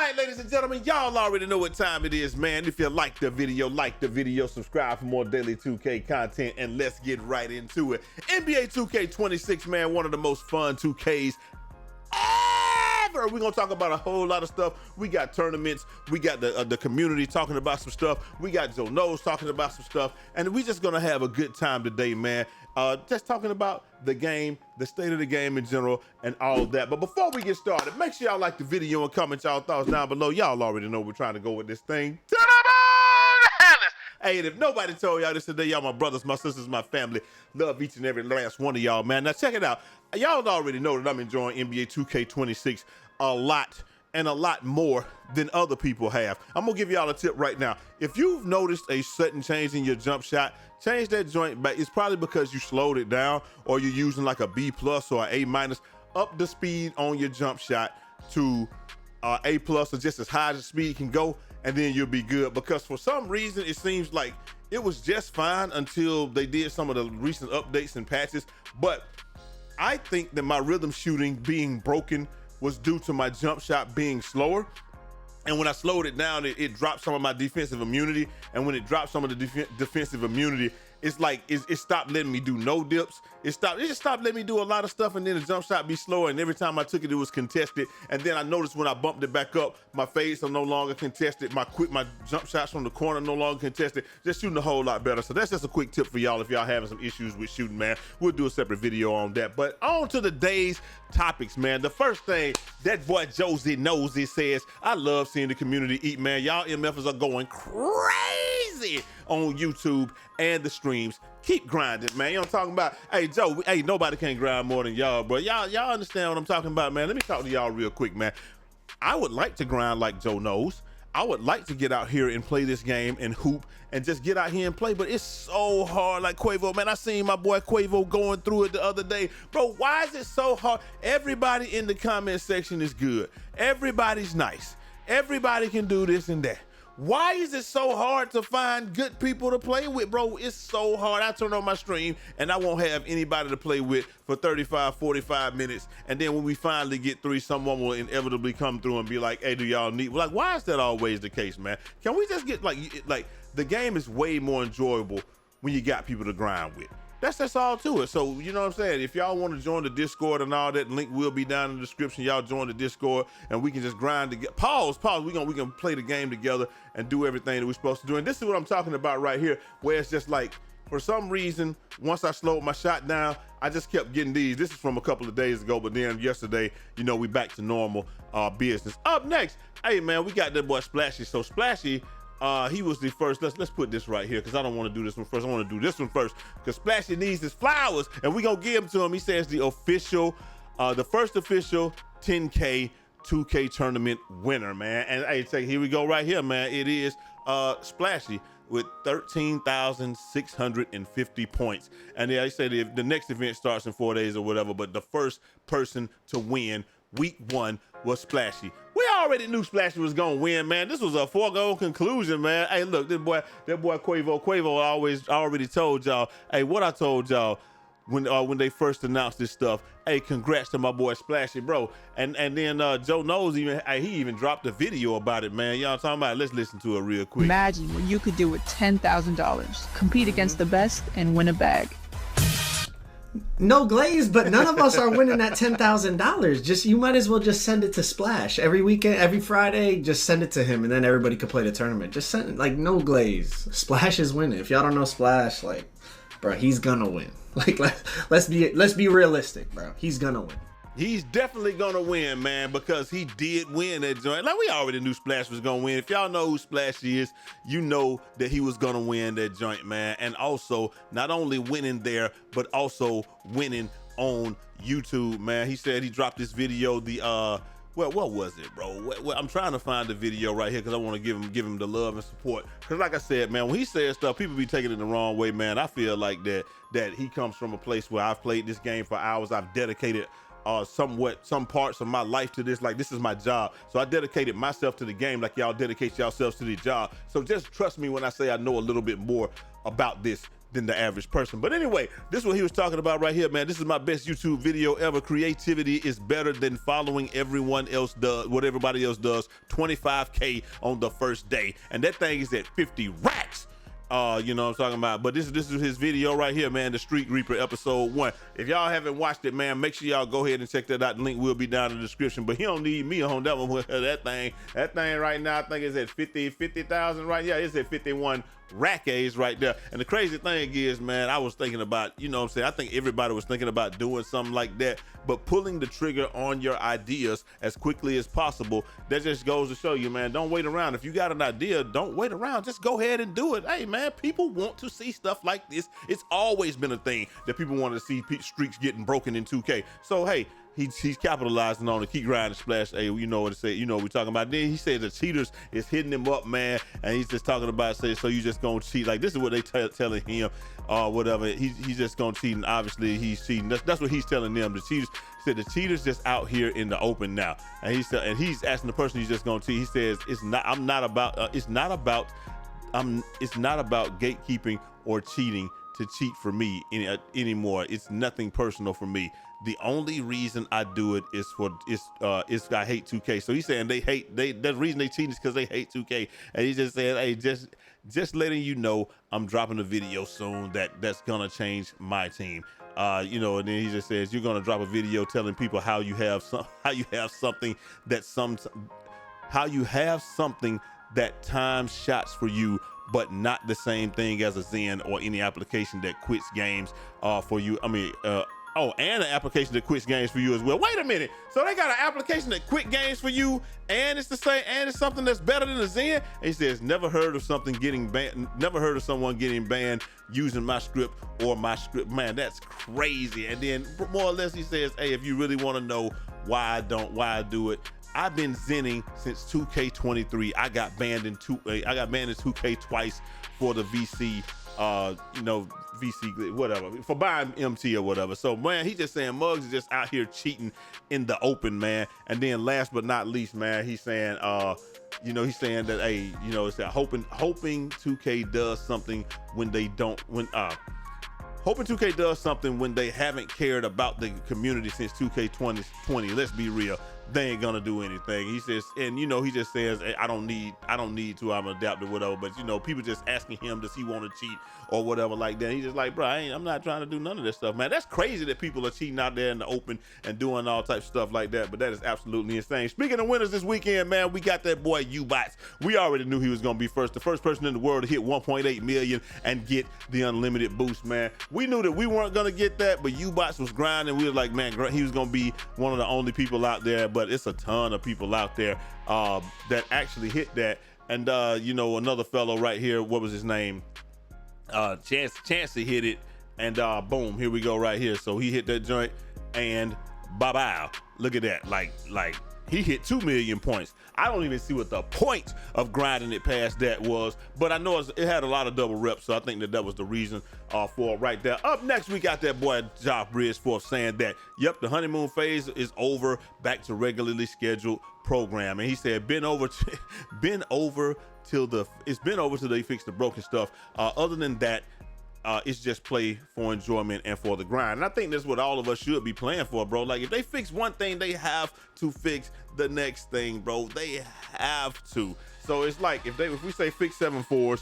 right, ladies and gentlemen, y'all already know what time it is, man. If you like the video, subscribe for more daily 2K content, and let's get right into it. NBA 2K26, man, one of the most fun 2Ks ever. We're gonna talk about a whole lot of stuff. We got tournaments, we got the community talking about some stuff, we got JoeKnows talking about some stuff, and we just gonna have a good time today, man. Just talking about the game, the state of the game in general, and all of that. But before we get started, make sure y'all like the video and comment y'all thoughts down below. Y'all already know we're trying to go with this thing. Hey, and if nobody told y'all this today, y'all my brothers, my sisters, my family. Love each and every last one of y'all, man. Now check it out. Y'all already know that I'm enjoying NBA 2K26 a lot and a lot more than other people have. I'm gonna give y'all a tip right now. If you've noticed a sudden change in your jump shot, change that joint back. It's probably because you slowed it down or you're using like a B+ or an A-. Up the speed on your jump shot to A+ or just as high as the speed can go, and then you'll be good. Because for some reason, it seems like it was just fine until they did some of the recent updates and patches. But I think that my rhythm shooting being broken was due to my jump shot being slower. And when I slowed it down, it dropped some of my defensive immunity. And when it dropped some of the defensive immunity, it's like it stopped letting me do no dips. It just stopped letting me do a lot of stuff, and then the jump shot be slower, and every time I took it, it was contested. And then I noticed when I bumped it back up, my fades are no longer contested. My jump shots from the corner no longer contested. Just shooting a whole lot better. So that's just a quick tip for y'all if y'all having some issues with shooting, man. We'll do a separate video on that. But on to the day's topics, man. The first thing, that boy JoeKnows says, I love seeing the community eat, man. Y'all MFers are going crazy on YouTube and the streams. Keep grinding, man. You know what I'm talking about? Hey, Joe, hey, nobody can grind more than y'all, bro. Y'all understand what I'm talking about, man. Let me talk to y'all real quick, man. I would like to grind like JoeKnows. I would like to get out here and play this game and hoop and just get out here and play, but it's so hard. Like Quavo, man, I seen my boy Quavo going through it the other day. Bro, why is it so hard? Everybody in the comment section is good. Everybody's nice. Everybody can do this and that. Why is it so hard to find good people to play with, bro? It's so hard. I turn on my stream and I won't have anybody to play with for 35, 45 minutes. And then when we finally get through, someone will inevitably come through and be like, hey, do y'all need? Like, why is that always the case, man? Can we just get like the game is way more enjoyable when you got people to grind with. That's all to it. So, you know what I'm saying? If y'all want to join the Discord and all that, link will be down in the description. Y'all join the Discord and we can just grind together. Pause. We can play the game together and do everything that we're supposed to do. And this is what I'm talking about right here, where it's just like, for some reason, once I slowed my shot down, I just kept getting these. This is from a couple of days ago, but then yesterday, you know, we back to normal business. Up next, hey man, we got that boy Splashy. So Splashy, he was the first. Let's put this right here because I don't want to do this one first. I want to do this one first because Splashy needs his flowers, and we gonna give them to him. He says the first official 10K 2K tournament winner, man. And hey, here we go right here, man. It is Splashy with 13,650 points. And they said the next event starts in 4 days or whatever, but the first person to win week 1 was Splashy. We already knew Splashy was gonna win, man. This was a foregone conclusion, man. Hey, look, that boy Quavo already told y'all. Hey, what I told y'all when they first announced this stuff. Hey, congrats to my boy Splashy, bro. And then JoeKnows even dropped a video about it, man. Y'all talking about it? Let's listen to it real quick. Imagine what you could do with $10,000. Compete against the best and win a bag. No glaze, but none of us are winning that $10,000. You might as well just send it to Splash every weekend, every Friday. Just send it to him, and then everybody could play the tournament. Just send it, like, no glaze. Splash is winning. If y'all don't know Splash, like, bro, he's gonna win. Like, let's be realistic, bro. He's gonna win. He's definitely gonna win, man, because he did win that joint. Like, we already knew Splash was gonna win. If y'all know who Splash is, you know that he was gonna win that joint, man. And also, not only winning there, but also winning on YouTube, man. He said he dropped this video, what was it, bro? I'm trying to find the video right here because I want to give him the love and support. Because like I said, man, when he says stuff, people be taking it the wrong way, man. I feel like that he comes from a place where I've played this game for hours. I've dedicated some parts of my life to this. Like, this is my job. So I dedicated myself to the game like y'all dedicate yourselves to the job. So just trust me when I say I know a little bit more about this than the average person. But anyway, this is what he was talking about right here, man. This is my best YouTube video ever. Creativity is better than following everyone else does, what everybody else does. 25K on the first day. And that thing is at 50 racks. You know what I'm talking about? But this is his video right here, man. The Street Reaper episode 1. If y'all haven't watched it, man, make sure y'all go ahead and check that out. The link will be down in the description. But he don't need me on that one. That thing right now, I think it's at 50,000 right? Yeah, it's at 51 rack A's right there. And the crazy thing is, man, I was thinking about, you know what I'm saying? I think everybody was thinking about doing something like that, but pulling the trigger on your ideas as quickly as possible, that just goes to show you, man, don't wait around. If you got an idea, don't wait around. Just go ahead and do it. Hey, man, people want to see stuff like this. It's always been a thing that people want to see streaks getting broken in 2K. So, hey, he's capitalizing on it. Keep grinding, Splash. Hey, you know what to say. You know what we're talking about. Then he said the cheaters is hitting him up, man, and he's just talking about, say, so you just gonna cheat. Like, this is what they telling him, whatever. He's just gonna cheat, and obviously he's cheating. That's what he's telling them. The cheaters, he said the cheaters just out here in the open now, and he's asking the person he's just gonna cheat. He says it's not about gatekeeping or cheating to cheat for me anymore. It's nothing personal for me. The only reason I do it is I hate 2K. So he's saying the reason they cheat is because they hate 2K. And he just said, hey, just letting you know I'm dropping a video soon that's gonna change my team. You know, and then he just says you're gonna drop a video telling people how you have something that times shots for you, but not the same thing as a Zen or any application that quits games for you. I mean, and an application that quits games for you as well. Wait a minute. So they got an application that quit games for you, and it's the same, and it's something that's better than a Zen. And he says, never heard of someone getting banned using my script or my script. Man, that's crazy. And then more or less he says, hey, if you really want to know why I do it, I've been zenning since 2K23. I got banned in 2K twice for the VC, VC, whatever, for buying MT or whatever. So, man, he just saying Muggs is just out here cheating in the open, man. And then last but not least, man, he's saying, he's saying that, hey, it's that hoping 2K does something when they don't, hoping 2K does something when they haven't cared about the community since 2K20. Let's be real. They ain't gonna do anything. He says, and he just says, hey, I don't need to, I'm adapted, whatever. But people just asking him, does he want to cheat or whatever like that. He's just like, bro, I'm not trying to do none of this stuff, man. That's crazy that people are cheating out there in the open and doing all types of stuff like that. But that is absolutely insane. Speaking of winners this weekend, man, we got that boy U-Bots. We already knew he was gonna be the first person in the world to hit 1.8 million and get the unlimited boost, man. We knew that we weren't gonna get that, but U-Bots was grinding. We were like, man, he was gonna be one of the only people out there. But it's a ton of people out there that actually hit that. And another fellow right here, what was his name? Chancey hit it, and boom, here we go right here. So he hit that joint, and bye-bye. Look at that, like he hit 2 million points. I don't even see what the point of grinding it past that was, but I know it had a lot of double reps, so I think that was the reason for it right there. Up next, we got that boy Josh Bridgeforth saying that, yep, the honeymoon phase is over, back to regularly scheduled program. And he said, been over till they fix the broken stuff. Other than that, it's just play for enjoyment and for the grind. And I think that's what all of us should be playing for, bro. Like, if they fix one thing, they have to fix the next thing, bro. They have to. So it's like if we say fix 7-4s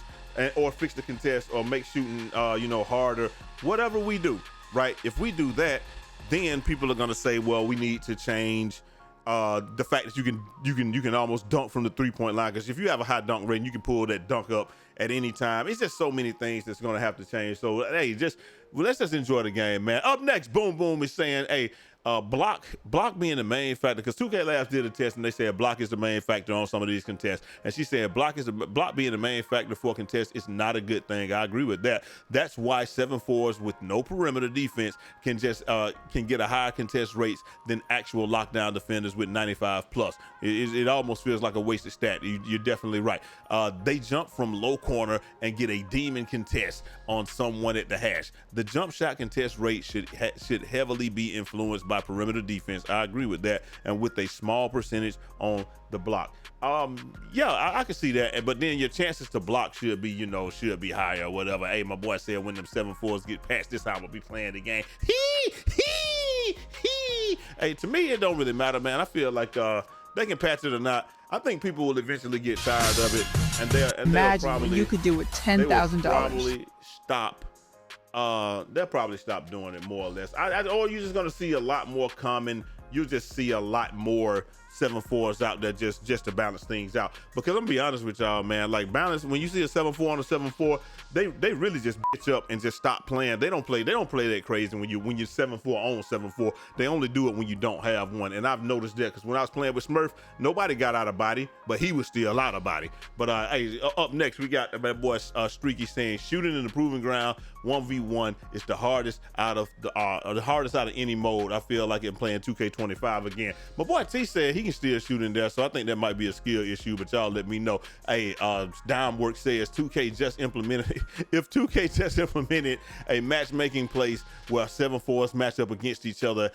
or fix the contest or make shooting harder, whatever we do, right? If we do that, then people are gonna say, well, we need to change the fact that you can almost dunk from the 3-point line, because if you have a high dunk rate, you can pull that dunk up at any time. It's just so many things that's gonna have to change. So hey, let's just enjoy the game, man. Up next, Boom Boom is saying, hey, block being the main factor, because 2K Labs did a test and they said block is the main factor on some of these contests, and she said block being the main factor for contests is not a good thing. I agree with that. That's why 7-4s with no perimeter defense can get a higher contest rates than actual lockdown defenders with 95 plus. It almost feels like a wasted stat. You're definitely right. They jump from low corner and get a demon contest on someone at the hash. The jump shot contest rate should heavily be influenced by by perimeter defense. I agree with that, and with a small percentage on the block. Yeah, I can see that, but then your chances to block should be, should be higher or whatever. Hey, my boy said when them 7-4s get past this time, I'll be playing the game. Hey, to me, it don't really matter, man. I feel like they can patch it or not. I think people will eventually get tired of it, and they'll Imagine probably, what you could do with $10,000. probably stop. They'll probably stop doing it more or less. Or you're just gonna see a lot more common. You'll just see a lot more 7-4s out there just to balance things out. Because I'm gonna be honest with y'all, man, like balance, when you see a 7-4 on a 7-4, they really just bitch up and just stop playing. They don't play that crazy when you're 7-4 on 7-4. They only do it when you don't have one. And I've noticed that because when I was playing with Smurf, nobody got out of body, but he was still out of body. But hey, up next we got my boy Streaky saying shooting in the proving ground 1v1 is the hardest out of any mode. I feel like in playing 2K25 again. My boy T said he can still shoot in there, so I think that might be a skill issue, but y'all let me know. Hey, Dimework says 2K just implemented if 2K just implemented a matchmaking place where 7-4s match up against each other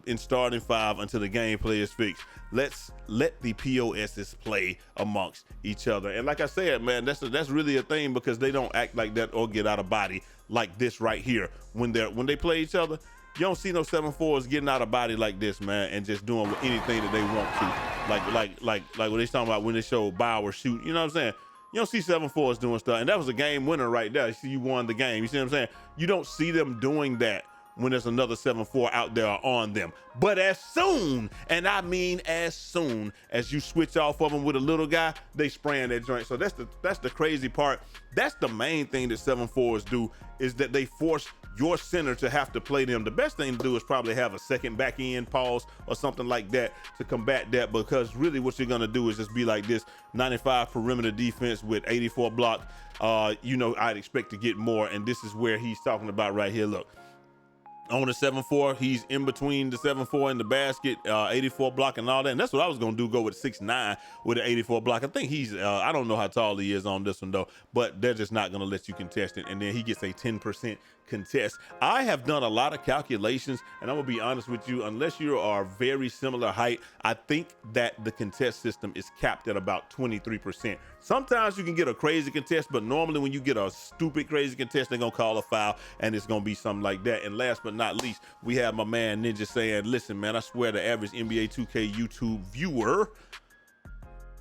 in starting 5 until the gameplay is fixed. Let's let the POSs play amongst each other. And like I said, man, that's really a thing, because they don't act like that or get out of body like this right here. When they play each other, you don't see no 7-4s getting out of body like this, man, and just doing anything that they want to. Like what they talking about when they show Bauer shoot, you know what I'm saying? You don't see 7-4s doing stuff, and that was a game winner right there. You see, you won the game. You see what I'm saying? You don't see them doing that when there's another 7-4 out there on them. But as soon, and I mean as soon as you switch off of them with a little guy, they spraying that joint. So that's the crazy part. That's the main thing that 7-4s do, is that they force your center to have to play them. The best thing to do is probably have a second back end pause or something like that to combat that, because really what you're gonna do is just be like this 95 perimeter defense with 84 block. I'd expect to get more, and this is where he's talking about right here. Look, on the 7-4, he's in between the 7-4 and the basket, 84 block and all that. And that's what I was going to do, go with 6'9" with an 84 block. I think he's, I don't know how tall he is on this one though, but they're just not going to let you contest it. And then he gets a 10% contest. I have done a lot of calculations, and I'm going to be honest with you, unless you are very similar height, I think that the contest system is capped at about 23%. Sometimes you can get a crazy contest, but normally when you get a stupid crazy contest, they're going to call a foul, and it's going to be something like that. And last but not least, we have my man Ninja saying, listen, man, I swear the average NBA 2K YouTube viewer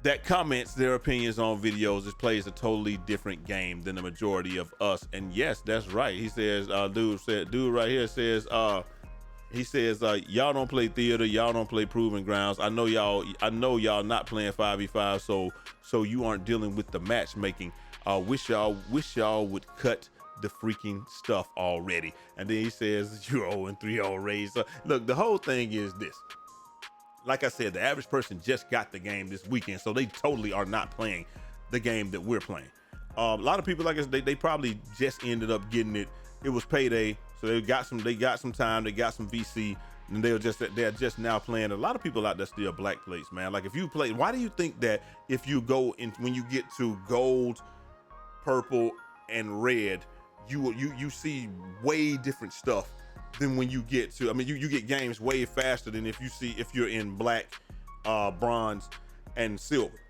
that comments their opinions on videos plays a totally different game than the majority of us. And yes, that's right. He says, dude right here says, he says, y'all don't play theater, y'all don't play proving grounds. I know y'all not playing 5v5, so you aren't dealing with the matchmaking. Wish y'all would cut the freaking stuff already. And then he says, you're 0-3 Rays. Look, the whole thing is this. Like I said, the average person just got the game this weekend, so they totally are not playing the game that we're playing. A lot of people, like I said, they probably just ended up getting it. It was payday, so they got some time, they got some VC, and they're just now playing. A lot of people out there still black plates, man. Like if you play, why do you think that if you go in, when you get to gold, purple, and red, you see way different stuff than when you get to, I mean, you get games way faster than if you're in black, bronze, and silver.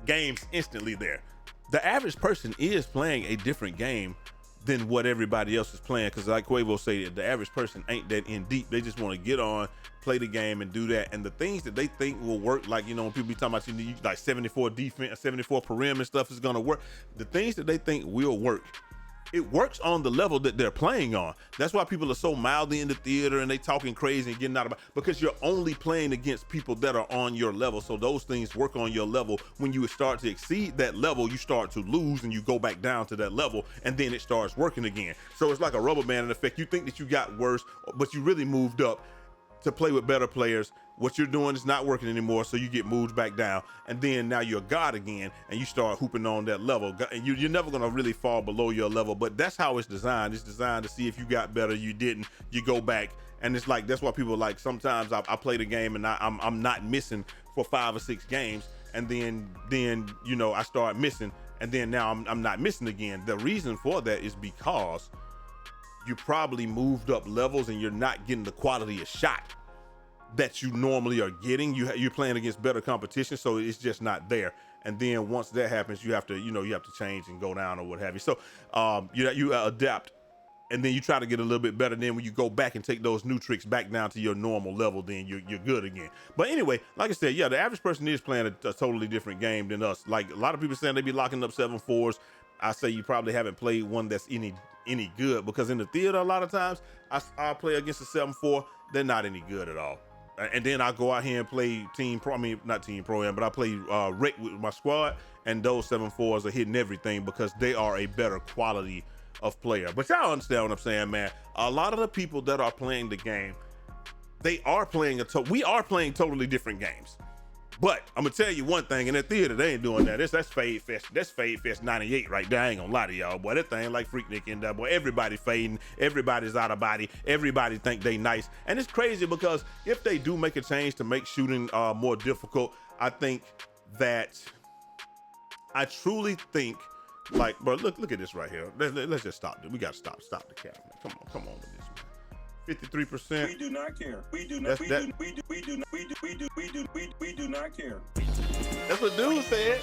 Games instantly there. The average person is playing a different game than what everybody else is playing, because like Quavo said, the average person ain't that in deep. They just want to get on, play the game, and do that. And the things that they think will work, like, when people be talking about you need like 74 defense, 74 perimeter stuff is gonna work. The things that they think will work, it works on the level that they're playing on. That's why people are so mildly in the theater and they talking crazy and getting out of it, because you're only playing against people that are on your level. So those things work on your level. When you start to exceed that level, you start to lose and you go back down to that level, and then it starts working again. So it's like a rubber band effect. You think that you got worse, but you really moved up to play with better players. What you're doing is not working anymore, so you get moved back down, and then now you're God again, and you start hooping on that level. And you're never gonna really fall below your level, but that's how it's designed. It's designed to see if you got better, you didn't, you go back. And it's like, that's why people like, sometimes I play the game and I'm not missing for 5 or 6 games, and then I start missing, and then now I'm not missing again. The reason for that is because you probably moved up levels and you're not getting the quality of shot that you normally are getting. You're playing against better competition, so it's just not there. And then once that happens, you have to change and go down or what have you. So you adapt, and then you try to get a little bit better. Then when you go back and take those new tricks back down to your normal level, then you're good again. But anyway, like I said, yeah, the average person is playing a totally different game than us. Like a lot of people saying they be locking up 7-4s. I say you probably haven't played one that's any good, because in the theater a lot of times I'll play against a 7-4. They're not any good at all. And then I go out here and play team pro. I mean, not team pro-am, but I play rec with my squad, and those 7-4s are hitting everything because they are a better quality of player. But y'all understand what I'm saying, man. A lot of the people that are playing the game, we are playing totally different games. But I'm gonna tell you one thing, in that theater, they ain't doing that. That's Fade Fest. That's Fade Fest 98 right there. I ain't gonna lie to y'all, boy. That thing like Freaknik in there, boy. Everybody fading, everybody's out of body, everybody think they nice. And it's crazy because if they do make a change to make shooting more difficult, I truly think, like, bro, look at this right here. Let's just stop. We gotta stop the camera. Come on with this, man. 53%. We do not care. We do not care. That's what dude said.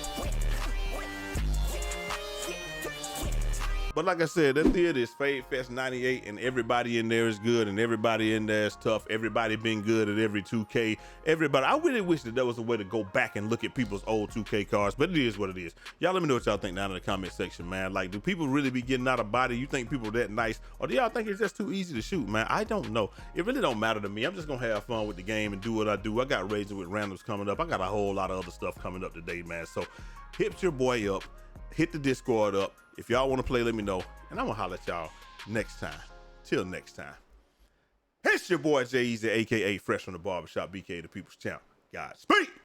But like I said, that theater is Fade Fest 98, and everybody in there is good, and everybody in there is tough. Everybody been good at every 2K. Everybody, I really wish that there was a way to go back and look at people's old 2K cards, but it is what it is. Y'all let me know what y'all think down in the comment section, man. Like, do people really be getting out of body? You think people are that nice? Or do y'all think it's just too easy to shoot, man? I don't know. It really don't matter to me. I'm just gonna have fun with the game and do what I do. I got Raging with Randoms coming up. I got a whole lot of other stuff coming up today, man. So hit your boy up. Hit the Discord up. If y'all want to play, let me know. And I'm going to holler at y'all next time. Till next time. It's your boy Jay Easy, a.k.a. Fresh from the Barbershop, BK the People's Champ. Godspeed.